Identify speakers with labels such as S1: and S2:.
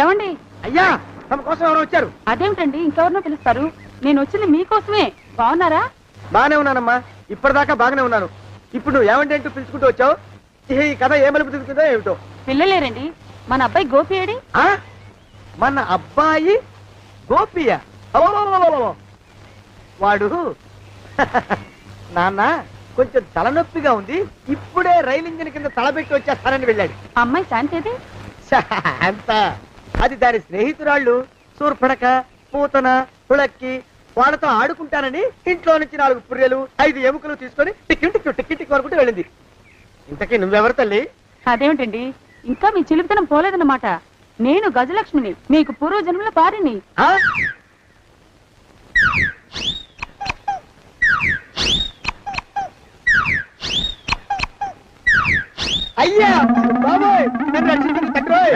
S1: ఏమండి?
S2: అయ్యా, తమ కోసం ఎవరో వచ్చారు.
S1: అదేమిటండి ఇంకెవరినో పిలుస్తారు? నేను వచ్చింది మీకోసమే. బాగున్నారా?
S2: బాగానే ఉన్నానమ్మా, ఇప్పటిదాకా బాగానే ఉన్నాను. ఇప్పుడు నువ్వు ఏమంటే అంటూ పిలుచుకుంటూ వచ్చావు. ఈ కథ ఏ మలుపు తిరుగుతుందో ఏమిటో.
S1: పిల్లలేరండి. మన అబ్బాయి గోపి ఏడి?
S2: ఆ? మన అబ్బాయి గోపియ? అవ్వవ్వవ్వవ్వవ్వ. వాడు నాన్న కొంచెం తలనొప్పిగా ఉంది, ఇప్పుడే రైలు ఇంజిన్ కింద తలబెట్టి వచ్చేస్తానని వెళ్ళాడు.
S1: అమ్మాయి శాంతి
S2: అంత అది దాని స్నేహితురాళ్ళు సూర్పణక, పూతన, పుళక్కి వాళ్ళతో ఆడుకుంటానని ఇంట్లో నుంచి 4 పుర్రెలు 5 ఎముకలు తీసుకొని టిక్కి అనుకుంటూ వెళ్ళింది. ఇంతకీ నువ్వెవరు తల్లి?
S1: అదేమిటండి ఇంకా మీ చిలుపుతనం పోలేదన్నమాట. నేను గజలక్ష్మిని, మీకు పూర్వజన్మల పారిని.
S2: ఆ? అయ్యా బాబోయ్, నన్ను రక్షించండి తండ్రోయ్.